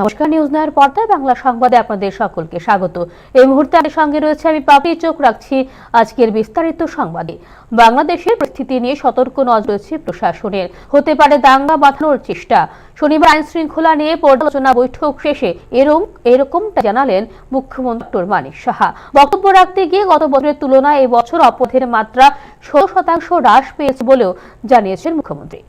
নমস্কার, নিউজ নায়ের পর্দায় বাংলা সংবাদে আপনাদের সকলকে স্বাগত। এই মুহূর্তে আমাদের সঙ্গে রয়েছে আমি পাপড়ি। চোখ রাখছি আজকের বিস্তারিত সংবাদে। বাংলাদেশের পরিস্থিতি নিয়ে সতর্ক নজর রয়েছে প্রশাসনের। হতে পারে দাঙ্গা বাঁধানোর চেষ্টা। শনিবার আইন শৃঙ্খলা নিয়ে পর্যালোচনা বৈঠক শেষে এরকমটা জানালেন মুখ্যমন্ত্রী ডক্টর মানিক সাহা। বক্তব্য রাখতে গিয়ে গত বছরের তুলনায় এবছর অপরাধের মাত্রা 16% হ্রাস পেয়েছে বলেও জানিয়েছেন মুখ্যমন্ত্রী।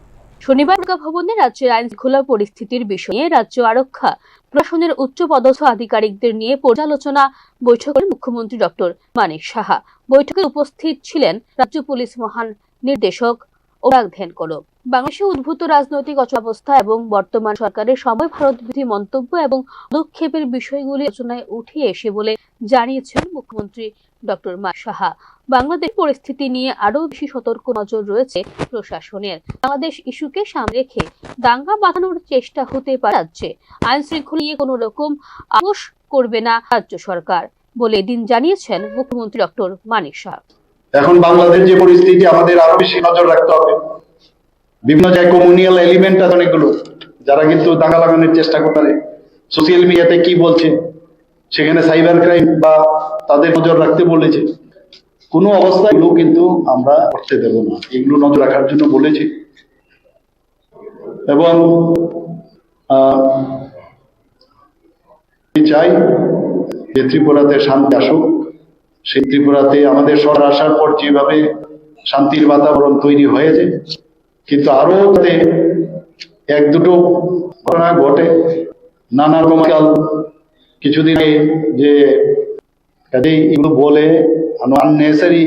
শনিবার ভবনে রাজ্যের আইন শৃঙ্খলা পরিস্থিতির বিষয়ে রাজ্য আরক্ষা প্রশাসনের উচ্চপদস্থ আধিকারিকদের নিয়ে পর্যালোচনা বৈঠক করেন মুখ্যমন্ত্রী ডক্টর মানিক সাহা। বৈঠকে উপস্থিত ছিলেন রাজ্য পুলিশ মহানির্দেশক অনুরাগ ধ্যানকড়। বাংলাদেশে উদ্ভূত রাজনৈতিক অচলাবস্থা এবং বর্তমান সরকারের সময় ভারতবিরোধী মন্তব্য এবং পদক্ষেপের বিষয়গুলি আলোচনায় উঠে এসে বলে জানিয়েছেন মুখ্যমন্ত্রী ডক্টর মানিক সাহা। বাংলাদেশ পরিস্থিতি নিয়ে আরো বেশি সতর্ক নজর রয়েছে প্রশাসনের। বাংলাদেশ ইস্যুকে সামনে রেখে দাঙ্গা বাঁধানোর চেষ্টা হতে পারে রাজ্যে। আইন শৃঙ্খলা নিয়ে কোনো রকম আপোষ করবে না রাজ্য সরকার বলে এদিন জানিয়েছেন মুখ্যমন্ত্রী ডক্টর মানিক সাহা। এখন বাংলাদেশ যে পরিস্থিতি, আমাদের আরো বেশি নজর রাখতে হবে। বিভিন্ন জায়গায় কমিউনাল এলিমেন্ট আছে অনেকগুলো, যারা কিন্তু দাঙ্গা লাগানোর চেষ্টা করতে সোশ্যাল মিডিয়াতে কি বলছে, সেখানে সাইবার ক্রাইম বা তাদের নজর রাখতে বলেছে। কোনো অবস্থায় এগুলো কিন্তু আমরা করতে দেব না, এগুলো নজর রাখার জন্য বলেছি। এবং চাই যে ত্রিপুরাতে শান্তি আসুক। সেই ত্রিপুরাতে আমাদের সরকার আসার পর যেভাবে শান্তির বাতাবরণ তৈরি হয়েছে, কিন্তু আরো যাতে এক দুটো ঘটনা ঘটে। নানা রকম কিছুদিন যে এগুলো বলে আননেসেসারি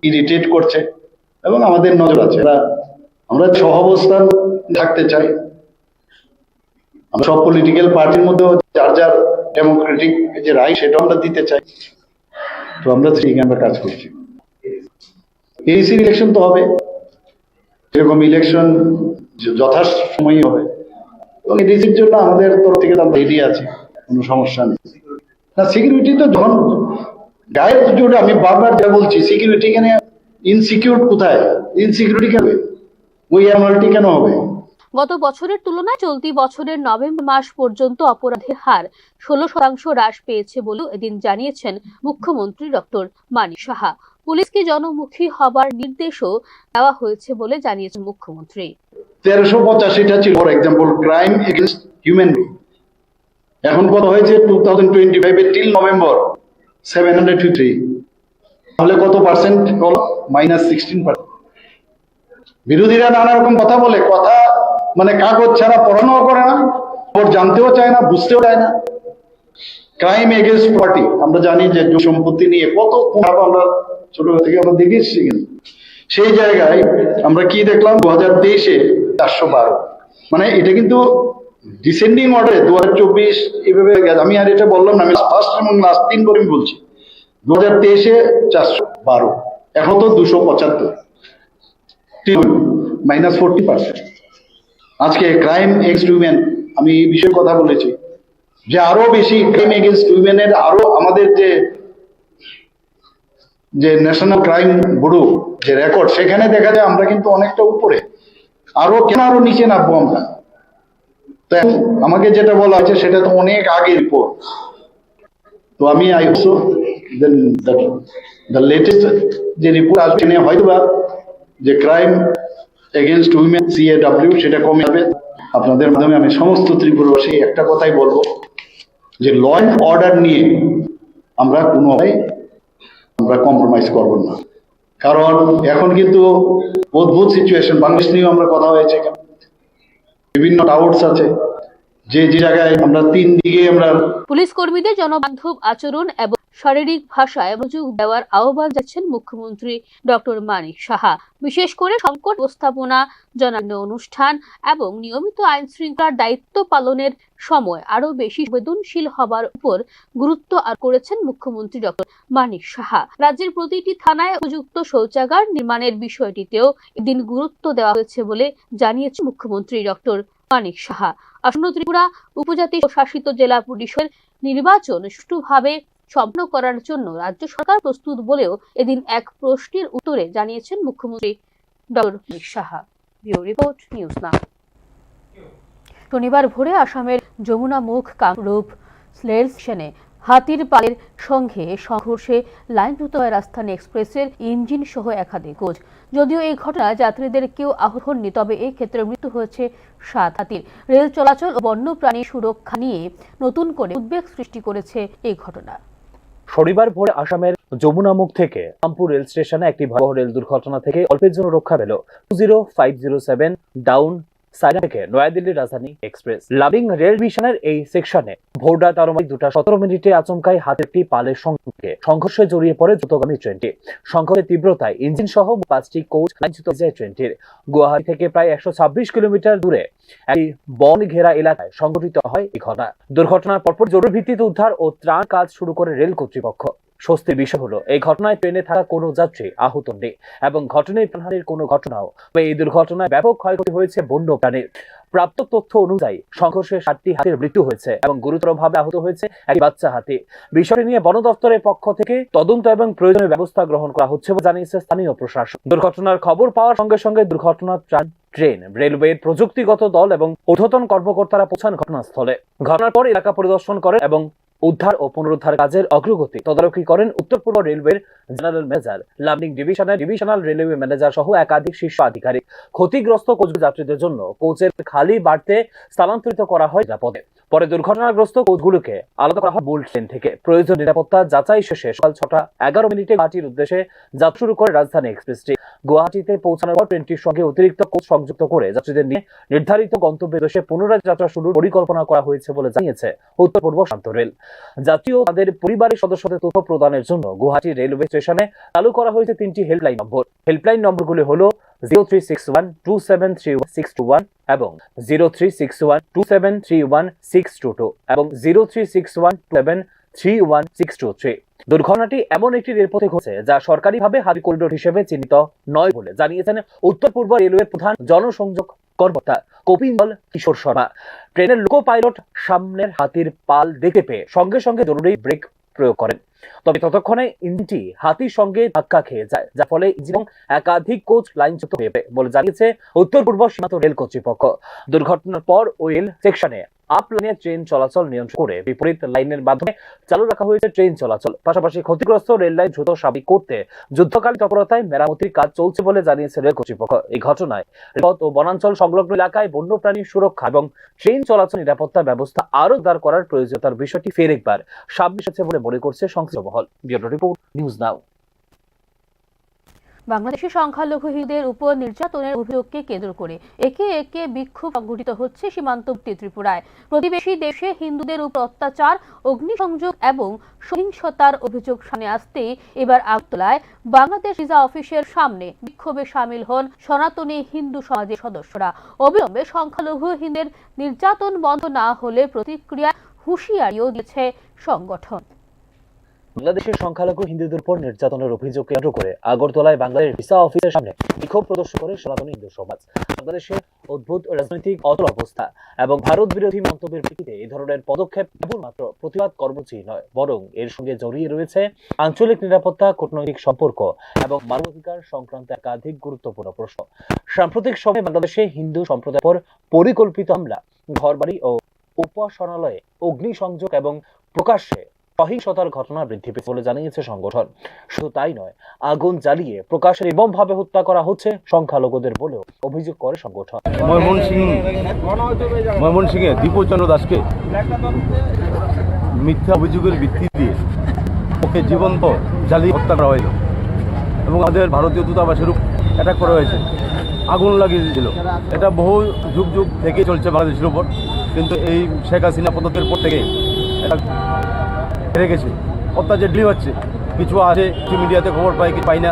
ইরিটেট করছে এবং আমাদের নজর আছে। আমরা সহাবস্থান থাকতে চাই। আমরা সব পলিটিক্যাল পার্টির মধ্যেও যার যার ডেমোক্রেটিক যে রাইট সেটা আমরা দিতে চাই। তো আমরা কাজ করছি। এসি ইলেকশন তো হবে, এরকম ইলেকশন যথাসময়ে হবে এবং এডিসির জন্য আমাদের তরফ থেকে আমরা রেডি আছি, কোনো সমস্যা নেই। না, সিকিউরিটি তো যখন গায়ের জোরে, আমি বারবার যা বলছি, সিকিউরিটি কেন ইনসিকিউর, কোথায় ইনসিকিউরিটি কেন, ওই অ্যানুয়ালিটি কেন হবে? গত বছরের তুলনায় চলতি বছরের নভেম্বর মাস পর্যন্ত অপরাধের হার 16% হ্রাস পেয়েছে বলেও এদিন জানিয়েছেন মুখ্যমন্ত্রী ডক্টর মানিক সাহা। পুলিশকে জনমুখী হবার নির্দেশও দেওয়া হয়েছে বলে জানিয়েছেন মুখ্যমন্ত্রী। 1385টা ছিল for example crime against human being. এখন কত হয়েছে 2025 টিল নভেম্বর 753। তাহলে কত পার্সেন্ট হলো? -16%। বিরোধীরা নানা রকম কথা বলে, কথা মানে কাগজ ছাড়া পড়ানো করে না, ওর জানতেও চায় না, বুঝতেও চায় না। ক্রাইম এগেইনস্ট প্রপার্টি, আমরা জানি যে সম্পত্তি নিয়ে কত আমরা ছোটবেলা থেকে আমরা দেখেছি। সেই জায়গায় আমরা কি দেখলাম 2023-এ 412। মানে এটা কিন্তু ডিসেন্ডিং অর্ডারে 2024 এভাবে। আমি আর এটা বললাম না, আমি ফার্স্ট এবং লাস্ট 3 করে বলছি। 2023-এ 412, এখন তো 275, -40%। আজকে ক্রাইম এগেইনস্ট উইমেন, আমি এই বিষয়ে কথা বলেছি যে আরো বেশি ক্রাইম এগেইনস্ট উইমেনের আরো আমাদের যে ন্যাশনাল ক্রাইম ব্যুরো যে রেকর্ড, সেখানে দেখা যায় আমরা কিন্তু অনেকটা উপরে। আরো কেন আরো নিচে নামবো আমরা? তো আমাকে যেটা বলা হয়েছে সেটা তো অনেক আগে রিপোর্ট। তো আমি দ্য লেটেস্ট যে রিপোর্ট আসবে, হয়তো বা যে ক্রাইম এগেইনস্ট উইমেন CAW সেটা কমে যাবে। আপনাদের মাধ্যমে আমি সমস্ত ত্রিপুরাবাসী একটা কথাই বলবো যে ল অ্যান্ড অর্ডার নিয়ে আমরা কোনোভাবে আমরা কম্প্রোমাইজ করব না। কারণ এখন কিন্তু অদ্ভুত সিচুয়েশন। বাংলাদেশ নিয়েও আমরা কথা হয়েছে, বিভিন্ন ডাউটস আছে যে জায়গায় আমরা 3 দিকে আমরা পুলিশ কর্মীদের জনবান্ধব আচরণ এবং শারীরিক ভাষায় মনোযোগ দেওয়ার আহ্বান জানাচ্ছেন মুখ্যমন্ত্রী ডক্টর মানিক সাহা। বিশেষ করে সংকট ব্যবস্থাপনা, জনগণ অনুষ্ঠান এবং নিয়মিত আইন শৃঙ্খলার দায়িত্ব পালনের সময় আরো বেশি সংবেদনশীল হবার উপর গুরুত্ব আরোপ করেছেন মুখ্যমন্ত্রী ডক্টর মানিক সাহা। রাজ্যের প্রতিটি থানায় উপযুক্ত শৌচাগার নির্মাণের বিষয়টিতেও এদিন গুরুত্ব দেওয়া হয়েছে বলে জানিয়েছেন মুখ্যমন্ত্রী ডক্টর মানিক সাহা। আসন্ন ত্রিপুরা উপজাতি শাসিত জেলা পরিষদের নির্বাচন সুষ্ঠুভাবে সম্পন্ন করার জন্য রাজ্য সরকার প্রস্তুত বলেও এদিন এক প্রশ্নের উত্তরে জানিয়েছেন মুখ্যমন্ত্রী doctor Manik Saha. Bureau report, news now. শনিবার ভোরে আসামের যমুনামুখ কামরূপ রেল স্টেশনে হাতির পালের সঙ্গে সংঘর্ষে লাইনচ্যুত হয় রাজধানী এক্সপ্রেসের ইঞ্জিন সহ একাধিক কোচ। যদিও এই ঘটনায় যাত্রীদের কেউ আহত হননি, তবে এই ক্ষেত্রে মৃত্যু হয়েছে 7 হাতির। রেল চলাচল ও বন্যপ্রাণী সুরক্ষা নিয়ে নতুন করে উদ্বেগ সৃষ্টি করেছে এই ঘটনা। শনিবার ভোরে আসামের যমুনামুখ থেকে রামপুর রেল স্টেশনে একটি ভয়াবহ রেল দুর্ঘটনা থেকে অল্পের জন্য রক্ষা পেল 20507 ডাউন সাইড থেকে নয়াদিল্লির রাজধানী এক্সপ্রেস। লাবিং রেল ডিভিশনের এই সেকশনে ভোর রাত 2:17 আচমকায় হাতের একটি পালের সঙ্গে সংঘর্ষে জড়িয়ে পড়ে দ্রুতগামী ট্রেনটি। সংঘর্ষের তীব্রতায় ইঞ্জিন সহ 5টি কোচ লাইনচ্যুত হয়ে যায় ট্রেনটির। গুয়াহাটি থেকে প্রায় 126 কিলোমিটার দূরে একটি বন ঘেরা এলাকায় সংঘটিত হয় এই ঘটনা। দুর্ঘটনার পরপর জরুরি ভিত্তিতে উদ্ধার ও ত্রাণ কাজ শুরু করে রেল কর্তৃপক্ষ। স্বস্তির বিষয় হলো এই ঘটনায় ট্রেনে থাকা কোনো যাত্রী আহত নেই এবং ঘটনায় প্রাণহানির কোনো ঘটনাও। এই দুর্ঘটনায় ব্যাপক ক্ষয়ক্ষতি হয়েছে বন্য প্রাণীর। প্রাপ্ত তথ্য অনুযায়ী সংঘর্ষে 7টি হাতির মৃত্যু হয়েছে এবং গুরুতরভাবে আহত হয়েছে একটি বাচ্চা হাতি। বিষয়টি নিয়ে বন দপ্তরের পক্ষ থেকে তদন্ত এবং প্রয়োজনীয় ব্যবস্থা গ্রহণ করা হচ্ছে বলে জানিয়েছে স্থানীয় প্রশাসন। দুর্ঘটনার খবর পাওয়ার সঙ্গে সঙ্গে দুর্ঘটনার ট্রেন, রেলওয়ের প্রযুক্তিগত দল এবং ঊর্ধ্বতন কর্মকর্তারা পৌঁছান ঘটনাস্থলে। ঘটনার পর এলাকা পরিদর্শন করেন এবং উদ্ধার ও পুনরুদ্ধার কাজের অগ্রগতি তদারকি করেন উত্তর পূর্ব রেলওয়ের জেনারেল ম্যানেজার, লামডিং ডিভিশনের ডিভিশনাল রেলওয়ে ম্যানেজার সহ একাধিক শীর্ষ আধিকারিক। ক্ষতিগ্রস্ত কোচ যাত্রীদের জন্য কোচের খালি বাড়তে স্থানান্তরিত করা হয় নিরাপদে। পরে দুর্ঘটনাগ্রস্ত কোচগুলোকে আলাদা করা হয় মূল ট্রেন থেকে। প্রয়োজন নিরাপত্তা যাচাই শেষে সকাল 6:11 গুয়াহাটির উদ্দেশ্যে যাত্রা শুরু করে রাজধানী এক্সপ্রেসটি। গুয়াহাটিতে পৌঁছানোর পর ট্রেনটির সঙ্গে অতিরিক্ত কোচ সংযুক্ত করে যাত্রীদের নিয়ে নির্ধারিত গন্তব্যে দেশে পুনরায় যাত্রা শুরুর পরিকল্পনা করা হয়েছে বলে জানিয়েছে উত্তর পূর্ব সীমান্ত রেল। যাত্রী ও তাদের পরিবারের সদস্যদের তথ্য প্রদানের জন্য গুয়াহাটি রেলওয়ে স্টেশনে চালু করা হয়েছে 3টি হেল্পলাইন নম্বর। হেল্পলাইন নম্বরগুলি হলো 03612731 এবং 03612731 এবং 03612731 দুর্ঘটনাটি এমন একটি রেলপথে ঘটেছে যা সরকারিভাবে হাতি করিডোর হিসেবে চিহ্নিত নয় বলে জানিয়েছেন উত্তর পূর্ব রেলওয়ের প্রধান জনসংযোগ কর্মকর্তা কপিন্দল কিশোর শর্মা। ট্রেনের লোকো পাইলট সামনের হাতির পাল দেখতে পেয়ে সঙ্গে সঙ্গে জরুরি ব্রেক প্রয়োগ করেন, তবে ততক্ষণে ইঞ্জিনটি হাতির সঙ্গে ধাক্কা খেয়ে যায়, যার ফলে ইঞ্জিন একাধিক কোচ লাইনচ্যুত হয়ে পড়ে বলে জানিয়েছে উত্তর পূর্ব সীমান্ত রেল কর্তৃপক্ষ। দুর্ঘটনার পর ওই রেল সেকশনে আপ লাইনে ট্রেন চলাচল নিয়ন্ত্রণ করে বিপরীত লাইনের মাধ্যমে চালু রাখা হয়েছে ট্রেন চলাচল। পাশাপাশি ক্ষতিগ্রস্ত রেল লাইন দ্রুত স্বাভাবিক করতে যুদ্ধকালীন তৎপরতায় মেরামতির কাজ চলছে বলে জানিয়েছে রেল কর্তৃপক্ষ। এই ঘটনায় রেলপথ ও বনাঞ্চল সংলগ্ন এলাকায় বন্যপ্রাণী সুরক্ষা এবং ট্রেন চলাচল নিরাপত্তা ব্যবস্থা আরো জোরদার করার প্রয়োজনীয়তার বিষয়টি ফের একবার সামনে এসেছে বলে মনে করছে সংশ্লিষ্ট মহল। ব্যুরো রিপোর্ট, নিউজ নাও। বাংলাদেশে সংখ্যালঘু হিন্দুদের উপর নির্যাতনের অভিযোগকে কেন্দ্র করে একে একে বিক্ষোভ সংঘটিত হচ্ছে সীমান্তবর্তী ত্রিপুরায়। প্রতিবেশী দেশে হিন্দুদের উপর অত্যাচার, অগ্নিসংযোগ এবং সহিংসতার অভিযোগ সামনে আসতেই এবার আগরতলায় বাংলাদেশ ভিসা অফিসের সামনে বিক্ষোভে সামিল হন সনাতনী হিন্দু সমাজের সদস্যরা। অবিলম্বে সংখ্যালঘু হিন্দুদের নির্যাতন বন্ধ না হলে প্রতিক্রিয়া হুঁশিয়ারিও দিয়েছে সংগঠন। বাংলাদেশের সংখ্যালঘু হিন্দুদের উপর নির্যাতনের অভিযোগ কেন্দ্র করে আগরতলায় বাংলাদেশ ভিসা অফিসের সামনে বিক্ষোভ প্রদর্শন করে সনাতনী হিন্দু সমাজ। বাংলাদেশের অদ্ভুত রাজনৈতিক অচল অবস্থা এবং ভারত বিরোধী মন্তব্যের ভিত্তিতে এই ধরনের পদক্ষেপ কেবলমাত্র প্রতিবাদ কর্মসূচি নয়, বরং এর সঙ্গে জড়িয়ে রয়েছে আঞ্চলিক নিরাপত্তা, কূটনৈতিক সম্পর্ক এবং মানবাধিকার সংক্রান্ত একাধিক গুরুত্বপূর্ণ প্রশ্ন। সাম্প্রতিক সময়ে বাংলাদেশে হিন্দু সম্প্রদায়ের উপর পরিকল্পিত হামলা, ঘরবাড়ি ও উপাসনালয়ে অগ্নিসংযোগ এবং প্রকাশ্যে সহিংসতার ঘটনা বৃদ্ধি পেয়েছে বলে জানিয়েছে সংগঠন। শুধু তাই নয়, আগুন জ্বালিয়ে প্রকাশ্যে নির্মমভাবে হত্যা করা হচ্ছে সংখ্যালঘুদের বলেও অভিযোগ করে সংগঠন। ময়মনসিংহে দীপচন্দ্র দাসকে মিথ্যা অভিযোগের ভিত্তি দিয়ে ওকে জীবন্ত জ্বালিয়ে হত্যা করা হয়েছিল এবং আমাদের ভারতীয় দূতাবাসের উপর অ্যাটাক করা হয়েছে, আগুন লাগিয়ে দিয়েছিল। এটা বহু যুগ যুগ থেকে চলছে বাংলাদেশের উপর, কিন্তু এই শেখ হাসিনা পদত্বের পর থেকে এটা হেরে গেছে, অত্যাচার ডেলি হচ্ছে। কিছু আছে, কিছু মিডিয়াতে খবর পাই, কিছু পাই না।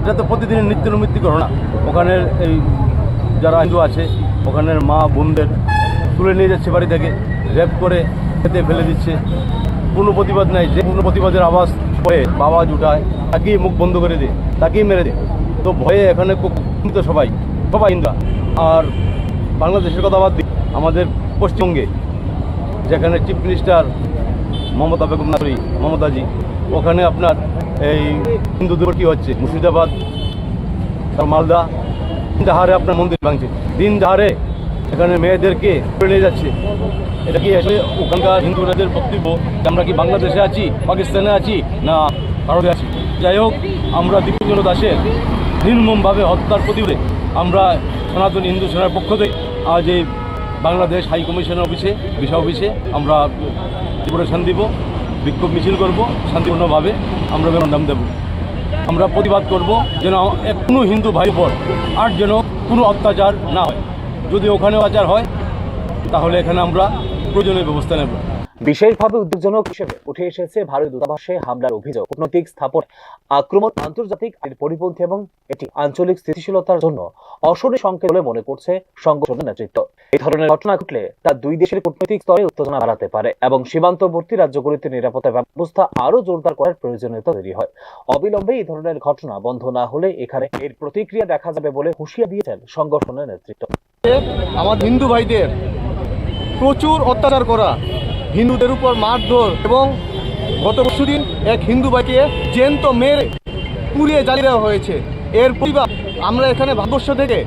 এটা তো প্রতিদিনের নিত্য নৈমিত্তিক ঘটনা। ওখানের এই যারা হিন্দু আছে, ওখানের মা বোনদের তুলে নিয়ে যাচ্ছে বাড়ি থেকে, রেপ করে খেতে ফেলে দিচ্ছে। কোনো প্রতিবাদ নাই। যে কোনো প্রতিবাদের আওয়াজ ভয়ে আওয়াজ উঠায়, তাকেই মুখ বন্ধ করে দেয়, তাকেই মেরে দেয়। তো ভয়ে এখানে তো সবাই হিন্দু। আর বাংলাদেশের কথা বাদ দিই, আমাদের পশ্চিমবঙ্গে যেখানে চিফ মিনিস্টার মমতা বেগম নাসরি, মমতাজি, ওখানে আপনার এই হিন্দুদের কী হচ্ছে, মুর্শিদাবাদ, মালদা, দিন দাহারে আপনার মন্দির ভাঙছে, দিন দাহারে এখানে মেয়েদেরকে তুলে নিয়ে যাচ্ছে। এটা কি আসলে ওখানকার হিন্দুদের বক্তব্য যে আমরা কি বাংলাদেশে আছি, পাকিস্তানে আছি, না ভারতে আছি? যাই হোক, আমরা দীপচন্দ্র দাসের নির্মমভাবে হত্যার প্রতিবাদে আমরা সনাতন হিন্দু সেনার পক্ষ থেকে আজ এই বাংলাদেশ হাই কমিশনের অফিসে, বিষয় অফিসে আমরা ডেপুটেশন দিব, বিক্ষোভ মিছিল করব, শান্তিপূর্ণভাবে আমরা মেমোরান্ডাম দেব। আমরা প্রতিবাদ করব যেন কোনো হিন্দু ভাই উপর আর যেন কোনো অত্যাচার না হয়। যদি ওখানে অত্যাচার হয় তাহলে এখানে আমরা প্রয়োজনীয় ব্যবস্থা নেব। বিশেষভাবে উদ্বেগজনক হিসেবে উঠে এসেছে ভারতীয় দূতাবাসে হামলার অভিযোগ। কূটনৈতিক স্থাপন আক্রমণ আন্তর্জাতিক আইনের পরিপন্থী এবং এটি আঞ্চলিক স্থিতিশীলতার জন্য অশনি সংকেত বলে মনে করছে সংগঠনের নেতৃত্ব। এই ধরনের ঘটনা ঘটলে তা দুই দেশের কূটনৈতিক স্তরে উত্তেজনা বাড়াতে পারে এবং সীমান্তবর্তী রাজ্যগুলিতে নিরাপত্তা ব্যবস্থা আরও জোরদার করার প্রয়োজনীয়তা তৈরি হয়। অবিলম্বে এই ধরনের ঘটনা বন্ধ না হলে এখানে এর প্রতিক্রিয়া দেখা যাবে বলে হুঁশিয়ারি দিয়েছেন সংগঠনের নেতৃত্ব। আমাদের হিন্দু ভাইদের প্রচুর অত্যাচার করা, হিন্দুদের উপর মারধর এবং গত পরশুদিন এক হিন্দু ভাইকে জ্যান্ত মেরে পুড়িয়ে জ্বালিয়ে দেওয়া হয়েছে। এর প্রতিবাদ আমরা এখানে ভারতবর্ষ থেকে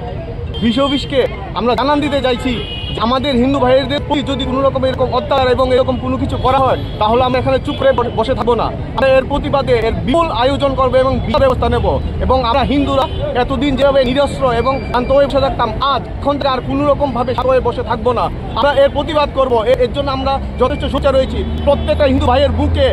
বিশ্ব অফিসকে আমরা জানান দিতে চাইছি যে আমাদের হিন্দু ভাইদের প্রতি যদি কোনো রকম এরকম অত্যাচার এবং এরকম কোনো কিছু করা হয় তাহলে আমরা এখানে চুপ করে বসে থাকবো না। আমরা এর প্রতিবাদে এর বিপুল আয়োজন করবো এবং বিপুল ব্যবস্থা নেব। এবং আমরা হিন্দুরা এতদিন যেভাবে নিরস্ত্র এবং শান্ত হয়ে বসে থাকতাম, আজ এখন থেকে আর কোনো রকম ভাবে শান্ত হয়ে বসে থাকবো না। আমরা এর প্রতিবাদ করব। এর জন্য আমরা যথেষ্ট সোচ্চার রয়েছি। প্রত্যেকটা হিন্দু ভাইয়ের বুকে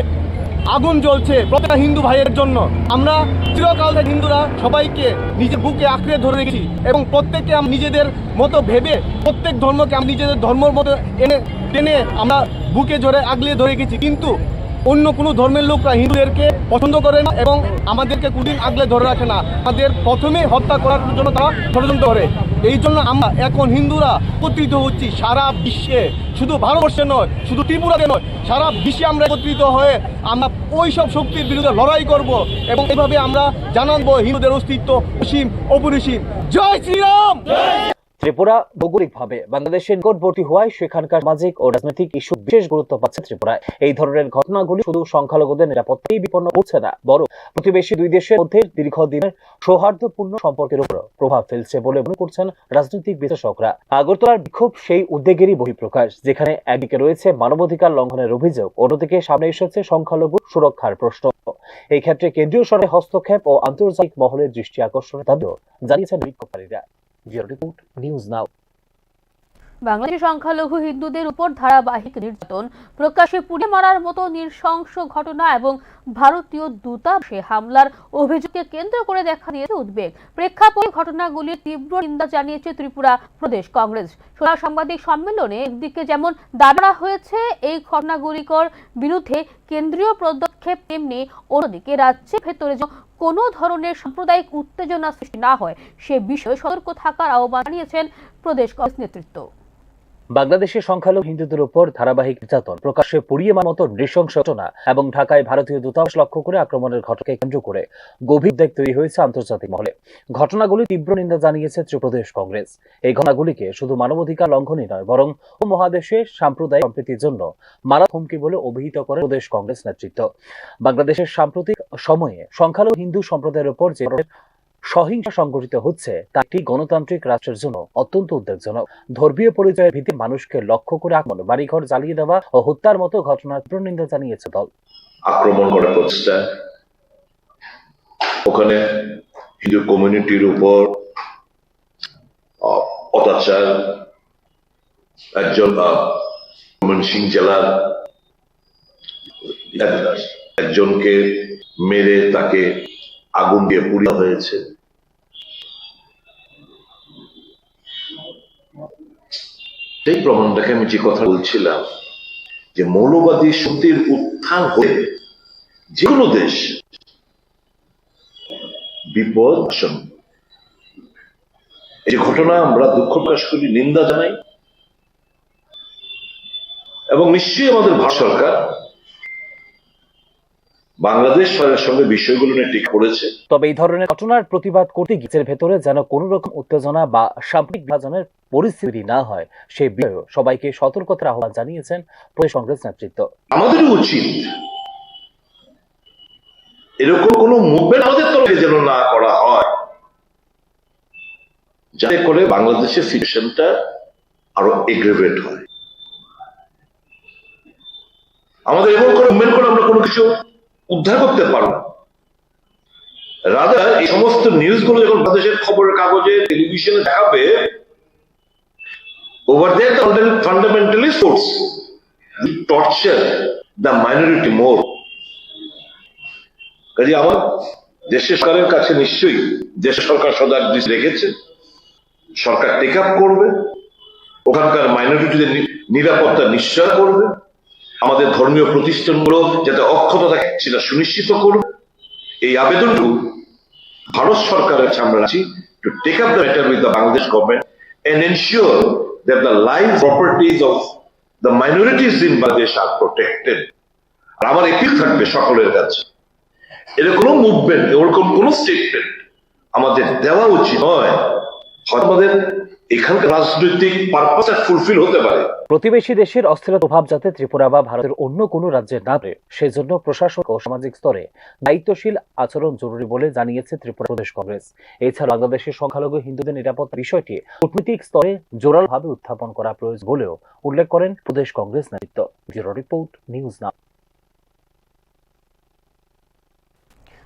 আগুন জ্বলছে, প্রত্যেকটা হিন্দু ভাইয়ের জন্য। আমরা চিরকাল থেকে হিন্দুরা সবাইকে নিজের বুকে আঁকড়ে ধরে রেখেছি এবং প্রত্যেককে আমরা নিজেদের মতো ভেবে প্রত্যেক ধর্মকে আমরা নিজেদের ধর্মের মতো টেনে আমরা বুকে জোরে আগলে ধরে রেখেছি। কিন্তু অন্য কোনো ধর্মের লোকরা হিন্দুদেরকে পছন্দ করে না এবং আমাদেরকে কোনদিন আগলে ধরে রাখে না। আমাদের প্রথমে হত্যা করার জন্য তারা ষড়যন্ত্র করে। এই জন্য আমরা এখন হিন্দুরা একত্রিত হচ্ছি সারা বিশ্বে, শুধু ভারতবর্ষে নয়, শুধু ত্রিপুরাতে নয়, সারা বিশ্বে আমরা একত্রিত হয়ে আমরা ওই সব শক্তির বিরুদ্ধে লড়াই করব এবং এইভাবে আমরা জানাবো হিন্দুদের অস্তিত্ব অসীম অপরিসীম। জয় শ্রীরাম। ত্রিপুরা ভৌগোলিকভাবে বাংলাদেশের নিকটবর্তী হওয়ায় সেখানকার সামাজিক ও রাজনৈতিক ইস্যু বিশেষ গুরুত্ব পাচ্ছে ত্রিপুরায়। এই ধরনের ঘটনাগুলি শুধু সংখ্যালঘুদের নিরাপত্তাই বিপন্ন করছে না, বরং প্রতিবেশী দুই দেশের মধ্যে দীর্ঘদিনের সৌহার্দ্যপূর্ণ সম্পর্কের উপর প্রভাব ফেলছে বলে মনে করছেন রাজনৈতিক বিশ্লেষকরা। আগরতলার বিক্ষোভ সেই উদ্বেগেরই বহিঃপ্রকাশ, যেখানে একদিকে রয়েছে মানবাধিকার লঙ্ঘনের অভিযোগ, অন্যদিকে সামনে এসেছে সংখ্যালঘু সুরক্ষার প্রশ্ন। এই ক্ষেত্রে কেন্দ্রীয় সরকারের হস্তক্ষেপ ও আন্তর্জাতিক মহলের দৃষ্টি আকর্ষণের দাবিও জানিয়েছেন বিক্ষোভকারীরা। News now. বাংলাদেশের সংখ্যালঘু হিন্দুদের উপর ধারাবাহিক নির্যাতন, প্রকাশ্যে পুড়ে মারার মতো নৃশংস ঘটনা এবং ভারতীয় দূতাবাসে হামলার অভিযোগকে কেন্দ্র করে দেখা দিয়েছে উদ্বেগ। প্রেক্ষাপটে ঘটনাগুলির তীব্র নিন্দা জানিয়েছে ত্রিপুরা প্রদেশ কংগ্রেস। সোনা সাংবাদিক সম্মেলনে একদিকে যেমন দাবি করা হয়েছে এই ঘটনাগুলির বিরুদ্ধে কেন্দ্রীয় পদক্ষেপ, তেমনি অন্যদিকে রাজ্যের ভেতরে কোনো ধরনের সাম্প্রদায়িক উত্তেজনা সৃষ্টি না হয় সে বিষয়ে সতর্ক থাকার আহ্বান জানিয়েছেন প্রদেশ কংগ্রেস নেতৃত্ব। বাংলাদেশের সংখ্যালঘু হিন্দুদের উপর ধারাবাহিক নির্যাতন, প্রকাশ্যে পুড়িয়ে মারার মতো নৃশংস ঘটনা এবং ঢাকায় ভারতীয় দূতাবাস লক্ষ্য করে আক্রমণের ঘটনাকে কেন্দ্র করে গভীর উদ্বেগ তৈরি হয়েছে আন্তর্জাতিক মহলে। ঘটনাগুলি তীব্র নিন্দা জানিয়েছে ত্রিপ্রদেশ কংগ্রেস। এই ঘটনাগুলিকে শুধু মানবাধিকার লঙ্ঘনই নয়, বরং মহাদেশে সাম্প্রদায়িক সম্প্রীতির জন্য মারাত্মক হুমকি বলে অভিহিত করে প্রদেশ কংগ্রেস নেতৃত্ব। বাংলাদেশের সাম্প্রতিক সময়ে সংখ্যালঘু হিন্দু সম্প্রদায়ের উপর যে সহিংসা সংঘটিত হচ্ছে তা একটি গণতান্ত্রিক রাষ্ট্রের জন্য অত্যন্ত উদ্বেগজনক। ধর্মীয় পরিচয়ের ভিত্তিতে মানুষকে লক্ষ্য করে আক্রমণ, বাড়িঘর জ্বালিয়ে দেওয়া ও হত্যার মতো ঘটনার তীব্র নিন্দা জানিয়েছে দল। আক্রমণ করার প্রচেষ্টা, ওখানে হিন্দু কমিউনিটির উপর অত্যাচার, একজন ময়মনসিংহ জেলার একজনকে মেরে তাকে আগুন দিয়ে পুড়িয়ে হয়েছে। সেই প্রমাণটাকে আমি যে কথা বলছিলাম যে মৌলবাদী শক্তির উত্থান হয়ে যে কোনো দেশ বিপদ আসন্ন। এই ঘটনা আমরা দুঃখ প্রকাশ করি, নিন্দা জানাই এবং নিশ্চয়ই আমাদের ভারত সরকার বাংলাদেশ সরকারের সঙ্গে বিষয়গুলো নিয়ে ঠিক করেছে। তবে এই ধরনের ঘটনার প্রতিবাদ করতে গিয়ে ভেতরে যেন কোনো রকম উত্তেজনা বা সাম্প্রদায়িক বিভাজনের পরিস্থিতি না হয় সে বিষয়ে সবাইকে সতর্কতার আহ্বান জানিয়েছেন প্রদেশ কংগ্রেস নেতৃত্ব। আমাদের উচিত এরকম কোন মুভমেন্ট আমাদের তরফে যেন না করা হয়, যাতে করে বাংলাদেশের সিচুয়েশনটা আরো এগ্রেভেট হয়। আমাদের এমন করে মুভমেন্ট করে আমরা কোনো কিছু উদ্ধার করতে পারবো না। রাদার এই সমস্ত নিউজগুলো যখন বাংলাদেশের খবরের কাগজে টেলিভিশনে দেখাবে, over there the fundamentalist force will torture the minority more. কাজে আমার দেশের সরকারের কাছে নিশ্চয়ই দেশের সরকার সদা দৃষ্টি রেখেছে, সরকার টেক আপ করবে, ওখানকার মাইনরিটিদের নিরাপত্তা নিশ্চয় করবে, আমাদের ধর্মীয় প্রতিষ্ঠানগুলো যাতে অক্ষত থাকে সেটা সুনিশ্চিত করবে। এই আবেদনটুকু ভারত সরকারের কাছে আমরা রাখছি, to take up the matter with the Bangladesh government and ensure that the life properties of the minorities in Bangladesh are protected. আর আমার এপিল থাকবে সকলের কাছে, এরকম মুভমেন্ট, ওরকম কোন স্টেটমেন্ট আমাদের দেওয়া উচিত নয়। আমাদের এখানকার রাজনৈতিক পারপাস ফুলফিল হতে পারে। প্রতিবেশী দেশের অস্থিরতার প্রভাব যাতে ত্রিপুরা বা ভারতের অন্য কোনো রাজ্যে না পড়ে, সেজন্য প্রশাসক ও সামাজিক স্তরে দায়িত্বশীল আচরণ জরুরি বলে জানিয়েছে ত্রিপুরা প্রদেশ কংগ্রেস। এছাড়া বাংলাদেশের সংখ্যালঘু হিন্দুদের নিরাপত্তা বিষয়টি কূটনৈতিক স্তরে জোরালোভাবে উত্থাপন করা প্রয়োজন বলেও উল্লেখ করেন প্রদেশ কংগ্রেস নেতৃত্ব। ব্যুরো রিপোর্ট, নিউজ নাও।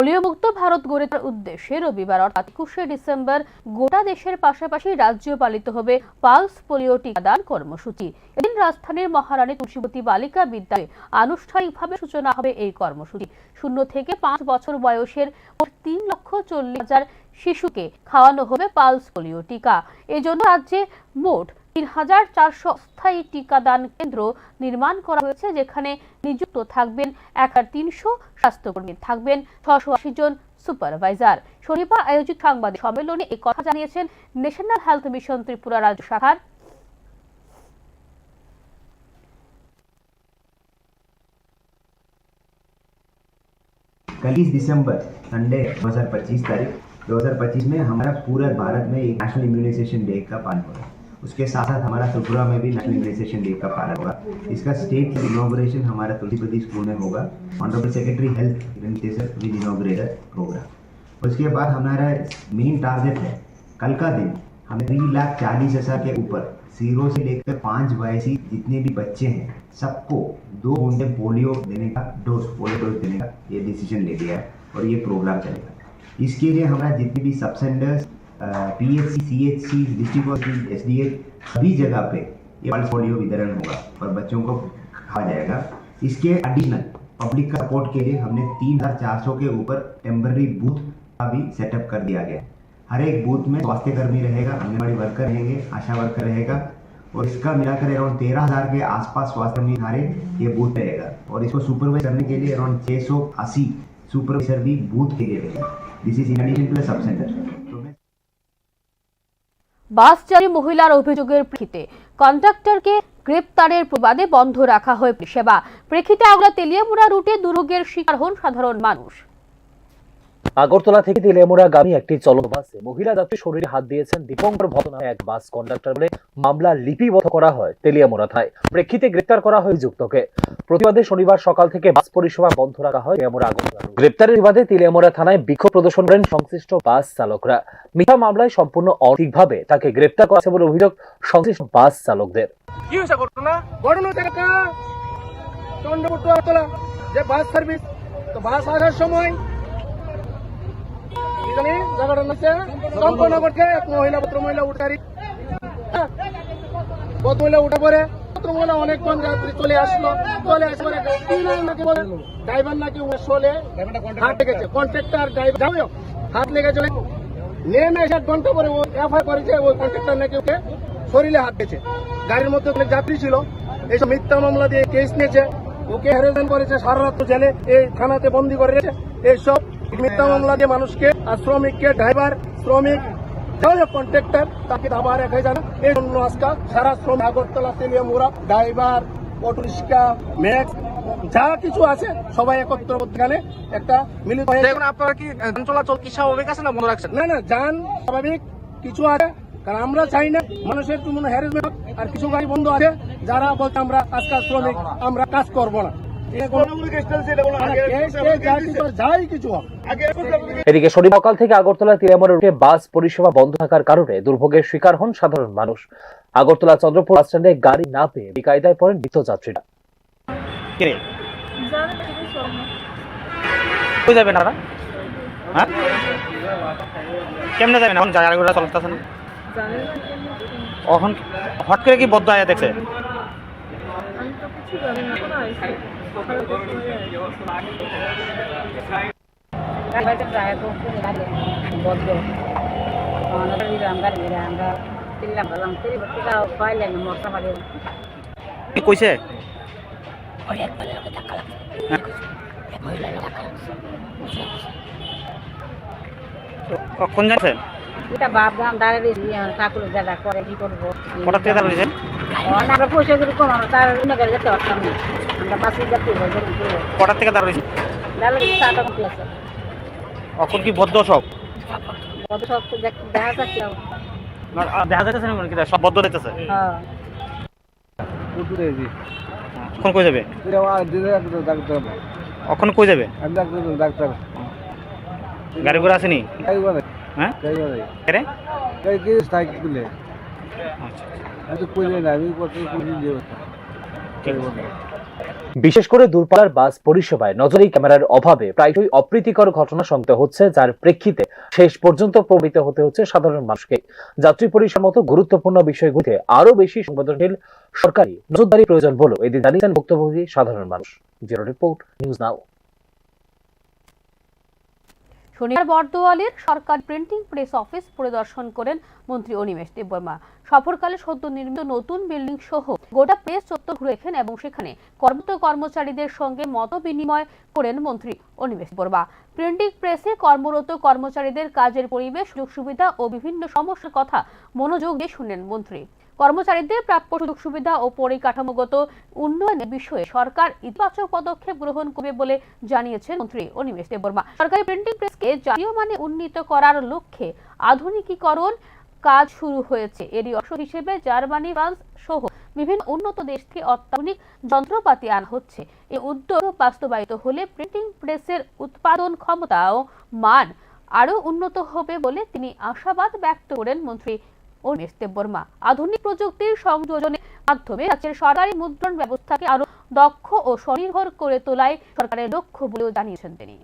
পোলিও মুক্ত ভারত গড়ে তোলার উদ্দেশ্যে রবিবার অর্থাৎ 21শে ডিসেম্বর গোটা দেশের পাশাপাশি রাজ্যে পালিত হবে পালস পোলিও টিকাদান কর্মসূচি। এদিন রাজধানীর মহারানী তুলসীবতী বালিকা বিদ্যালয়ে আনুষ্ঠানিকভাবে সূচনা হবে এই কর্মসূচি। 0 থেকে 5 বছর বয়সের 3,40,000 শিশুকে খাওয়ানো হবে পালস পোলিও টিকা। এজন্য রাজ্যে মোট 3,400 অস্থায়ী টিকাদান কেন্দ্র নির্মাণ করা হয়েছে, যেখানে নিযুক্ত থাকবেন 1,300 স্বাস্থ্যকর্মী, থাকবেন 680 জন সুপারভাইজার। শনিবার আয়োজিত সাংবাদিক সম্মেলনে এই কথা জানিয়েছেন ন্যাশনাল হেলথ মিশন ত্রিপুরা রাজ্য শাখার दिसंबर संडे 2025 तारीख 2025 में हमारा पूरा भारत में एक नेशनल इम्यूनाइजेशन डे का पालन होगा। उसके साथ साथ हमारा त्रिपुरा में भी नेशनल इम्यूनाइजेशन डे का पालन होगा। इसका स्टेट इनॉग्रेशन हमारा तुलसीपति स्कूल में होगा। Honourable secretary health will inaugurate programme. उसके बाद हमारा मेन टारगेट है कल का दिन हमें 3,40,000 के ऊपर 0 से लेकर 5 वयसी जितने भी बच्चे हैं सबको 2 बूंदे पोलियो देने का पोलियो डोज देने का ये डिसीजन ले लिया है और ये प्रोग्राम चलेगा। इसके लिए हमारा जितने भी सब centres, PHC, CHC, district hospital, SDH सभी जगह पे ये पल्स पोलियो वितरण होगा और बच्चों को खाया जाएगा। इसके एडिशनल पब्लिक का सपोर्ट के लिए हमने 3,400 के ऊपर टेम्पररी बूथ का भी सेटअप कर दिया गया है। हर एक बूथ में स्वास्थ्य कर्मी रहेगा, आंगनबाड़ी वर्कर रहेंगे, आशा वर्कर रहेगा और इसका मिलाकर अराउंड 13,000 के आसपास स्वास्थ्य कर्मी हमारे ये बूथ रहेगा और इसको सुपरवाइज करने के लिए अराउंड 680 सुपरवाइजर भी बूथ के लिए रहेगा। This is in addition to the sub centre. Bus চালক মহিলার অভিযোগের প্রেক্ষিতে কন্ডাক্টরকে গ্রেপ্তারের প্রতিবাদে বন্ধ রাখা হয় সেবা। প্রেক্ষিতে আগলা তেলিয়ামুড়া রুটে দুর্ভোগের শিকার হন সাধারণ মানুষ। আগরতলা থেকে তেলিয়ামুড়াগামী একটি চলন্ত বাসে মহিলা যাত্রী শরীরে হাত দিয়েছেন দীপঙ্কর ভট্ট নামে এক বাস কন্ডাক্টর বলে মামলা লিপিবদ্ধ করা হয় তেলিয়ামুড়া থানায়। প্রেক্ষিতে গ্রেপ্তার করা হয় যুক্তকে। প্রতিবাদে শনিবার সকাল থেকে বাস পরিষেবা বন্ধ রাখা হয় তেলিয়ামুড়া আগরতলা। গ্রেপ্তারের বিবাদে তেলিয়ামুড়া থানায় বিক্ষোভ প্রদর্শন করেন সংশ্লিষ্ট বাস চালকরা। মিথ্যা মামলায় সম্পূর্ণ অঠিকভাবে তাকে গ্রেপ্তার করা হয়েছে বলে অভিযোগ সংশ্লিষ্ট বাস চালকদের। কি হয়েছে ঘটনা দেখা চন্দ্রপুর আগরতলা যে বাস সার্ভিস, তো বাস আসার সময় সম্পূর্ণকে এক মহিলা ভদ্রমহিলা উঠে পড়ে ভদ্রমহিলা অনেকক্ষণ রাত্রি চলে আসলো। চলে আসবার নাকি বলে ড্রাইভার নাকি শোলে হাত লেগেছে, কন্ট্রাক্টর ড্রাইভার যাই হোক হাত লেগে চলে নেমে এসে 1 ঘন্টা পরে ও এফআইআর করেছে ওই কন্ট্রাক্টর নাকি ওকে শরীরে হাত দিয়েছে। গাড়ির মধ্যে অনেক যাত্রী ছিল, এইসব মিথ্যা মামলা দিয়ে কেস নিয়েছে, ওকে হ্যারাসমেন্ট করেছে, সারা রাত জেলে এই থানাতে বন্দী করে রেখেছে। এইসব মিথ্যা মামলা দিয়ে মানুষকে আর শ্রমিককে, ড্রাইভার শ্রমিক কন্ট্রাক্টর তাকে দাবা রেখে যায় না। এই জন্য আজকে সারা শ্রমিক Agartala Teliamura driver, auto rickshaw, max যা কিছু আছে সবাই একত্র মধ্যখানে একটা মিলিত হয়ে। আপনারা কি চলাচল কি স্বাভাবিক আছে না বন্ধ রাখছেন? না না, যান স্বাভাবিক কিছু আছে, কারণ আমরা চাই না মানুষের কোনো হ্যারাসমেন্ট। আর কিছু গাড়ি বন্ধ আছে যারা বলছে আমরা আজকাল শ্রমিক আমরা কাজ করবো না, এদিকে শনিবার সকাল থেকে আগরতলা তিরামোড়ে রুটে বাস পরিষেবা বন্ধ থাকার কারণে দুর্ভোগের শিকার হন সাধারণ মানুষ। আগরতলা চন্দ্রপুর বাস স্ট্যান্ডে গাড়ি না পেয়ে বেকায়দায় পড়েন নিত্যযাত্রীরা। যাবেন আপনারা? হ্যাঁ, কেমনে যাবেন? এখন গাড়িগুলো চলতেছে না, এখন হট করে কি বদ্ধ আয়া দেখছে? কি কইছে? কখন যাচ্ছেন? এটা ভাবলাম দাঁড়িয়ে ঠাকুরের জায়গা করে কি করবো। কটার থেকে দাঁড়িয়েছেন? আমরা পয়সা করে কমানো, তার নগরে যেতে পারতাম না, আমরা বাসে যেতে কটার থেকে দাঁড়িয়েছেন? দাঁড়িয়ে 7টা মতো আছে। এখন কি বদ্ধ সব? কত সব তো দেখা যাচ্ছে। দেখা যাচ্ছে না কি সব বদ্ধ দেখতেছে? হ্যাঁ, এখন কই যাবে? এখন কই যাবে? গাড়ি ঘোড়া আসেনি? হ্যাঁ, বিশেষ করে দূরপাল্লার বাস পরিষেবায় নজরদারি ক্যামেরার অভাবে প্রায়শই অপ্রীতিকর ঘটনা শুনতে হচ্ছে, যার প্রেক্ষিতে শেষ পর্যন্ত প্রভাবিত হতে হচ্ছে সাধারণ মানুষকে। যাত্রী পরিষেবার মতো গুরুত্বপূর্ণ বিষয়গুলিতে আরো বেশি সংবেদনশীল সরকারি নজরদারি প্রয়োজন বলে এদিন জানিয়েছেন ভুক্তভোগী সাধারণ মানুষ। Bureau report, news now. শনিবার বর্দোয়ালির সরকার প্রিন্টিং প্রেস অফিস পরিদর্শন করেন মন্ত্রী অনিমেষ দেববর্মা। সফরকালে সদ্য নির্মিত নতুন বিল্ডিং সহ গোটা প্রেস চত্বর ঘুরে দেখেন এবং সেখানে কর্মরত কর্মচারীদের সঙ্গে মত বিনিময় করেন মন্ত্রী অনিমেষ দেববর্মা। প্রিন্টিং প্রেসে কর্মরত কর্মচারীদের কাজের পরিবেশ, সুযোগ সুবিধা ও বিভিন্ন সমস্যার কথা মনোযোগ দিয়ে শুনলেন মন্ত্রী। কর্মচারীদের প্রাপ্য সুযোগ সুবিধা ও পরিকাঠামোগত উন্নয়নের বিষয়ে সরকার ইতিবাচক পদক্ষেপ গ্রহণ করবে বলে জানিয়েছেন মন্ত্রী অনিমেষ দেববর্মা। সরকারি প্রিন্টিং প্রেসকে জাতীয় মানে উন্নীত করার লক্ষ্যে আধুনিকীকরণ কাজ শুরু হয়েছে। এরই অংশ হিসেবে জার্মানি, ফ্রান্স সহ বিভিন্ন উন্নত দেশ থেকে অত্যাধুনিক যন্ত্রপাতি আনা হচ্ছে। এই উদ্যোগ বাস্তবায়িত হলে প্রিন্টিং প্রেসের উৎপাদন ক্ষমতা ও মান আরও উন্নত হবে বলে তিনি আশাবাদ ব্যক্ত করেন মন্ত্রী অনিমেষ দেববর্মা। আধুনিক প্রযুক্তির সংযোজনের মাধ্যমে রাজ্যের সরকারি মুদ্রণ ব্যবস্থাকে আরো দক্ষ ও স্বনির্ভর করে তোলাই সরকারের লক্ষ্য বলেও জানিয়েছেন তিনি।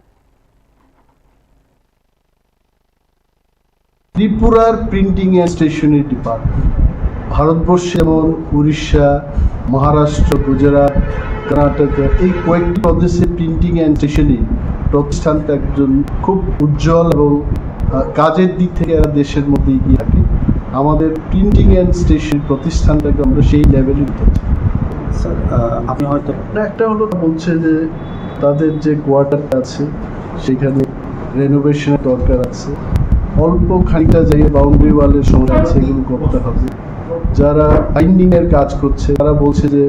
ত্রিপুরার প্রিন্টিং অ্যান্ড স্টেশনারি ডিপার্টমেন্ট ভারতবর্ষে যেমন উড়িষ্যা, মহারাষ্ট্র, গুজরাট, কর্ণাটক এই কয়েকটি প্রদেশে প্রিন্টিং অ্যান্ড স্টেশনারি প্রতিষ্ঠানটা একজন খুব উজ্জ্বল এবং কাজের দিক থেকে দেশের মধ্যে এগিয়ে থাকে। আমাদের প্রিন্টিং অ্যান্ড স্টেশনারি প্রতিষ্ঠানটাকে আমরা সেই লেভেলে নিতে চাই। স্যার, আপনি হয়তো একটা হলো বলছে যে তাদের যে কোয়ার্টারটা আছে সেখানে রেনোভেশনের দরকার আছে, অল্প খানিকটা জায়গায় বাউন্ডারি ওয়ালের সমস্যা আছে, এগুলো করতে হবে। যারা বাইন্ডিং এর কাজ করছে তারা বলছে যে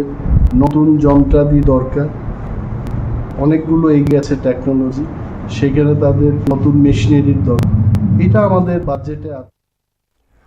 নতুন যন্ত্রাদি দরকার, অনেকগুলো এগিয়ে আছে টেকনোলজি, সেখানে তাদের নতুন মেশিনারির দরকার। এটা আমাদের বাজেটে আছে।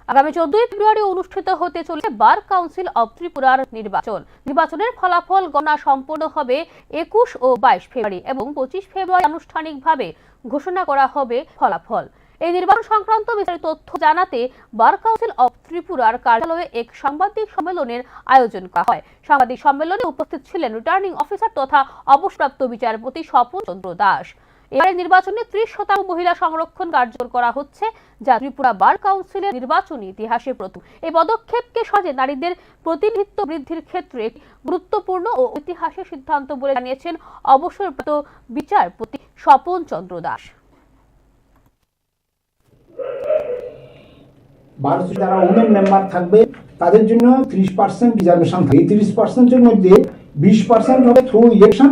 আগামী 14 ফেব্রুয়ারি অনুষ্ঠিত হতে চলেছে বার কাউন্সিল অব ত্রিপুরার নির্বাচন। নির্বাচনের ফলাফল গণনা সম্পন্ন হবে 21 ও 22 ফেব্রুয়ারি এবং 25 ফেব্রুয়ারি আনুষ্ঠানিকভাবে ঘোষণা করা হবে ফলাফল। এই নির্বাচন সংক্রান্ত বিস্তারিত তথ্য জানাতে বার কাউন্সিল অব ত্রিপুরার কার্যালয়ে এক সাংবাদিক সম্মেলনের আয়োজন করা হয়। সাংবাদিক সম্মেলনে উপস্থিত ছিলেন রিটার্নিং অফিসার তথা অবসরপ্রাপ্ত বিচারপতি স্বপন চন্দ্র দাস। এবারে নির্বাচনে 30% মহিলা সংরক্ষণ কার্যকর করা হচ্ছে, যা ত্রিপুরা বার কাউন্সিলের নির্বাচনী ইতিহাসে প্রথম। এই পদক্ষেপকে সমাজে নারীদের প্রতিনিধিত্ব বৃদ্ধির ক্ষেত্রে গুরুত্বপূর্ণ ও ঐতিহাসিক সিদ্ধান্ত বলে জানিয়েছেন অবসরপ্রাপ্ত বিচারপতি স্বপন চন্দ্র দাস। ভারতে যারা উমেন মেম্বার থাকবে তাদের জন্য 30% রিজার্ভেশন থাকবে। এই 30%-এর মধ্যে 20% হবে থ্রু ইলেকশন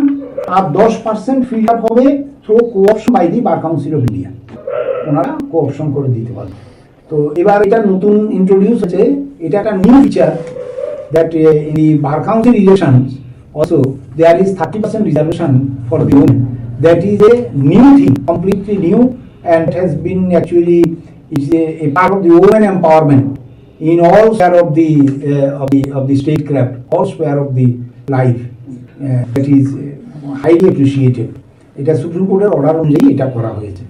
আর 10% ফিল আপ হবে through co-option by the bar Council of India. ওনারা কোঅপশন করে দিতে পারবে। তো এবার এটা নতুন ইন্ট্রোডিউস হচ্ছে, এটা একটা new feature that in the bar council election also there is 30% reservation for the women. That is a new thing, completely new, and it has been actually is a part of the women empowerment in all sphere of the statecraft, all sphere of the life. That is highly appreciated. এটা supreme কোর্টের order অনুযায়ী এটা করা হয়েছে।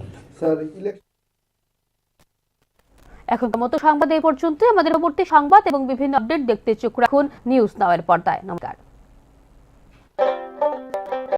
এখনকার মতো সংবাদ এই পর্যন্ত। আমাদের পরবর্তী সংবাদ এবং বিভিন্ন আপডেট দেখতে চোখ রাখুন নিউজ নাও এর পর্দায়। নমস্কার।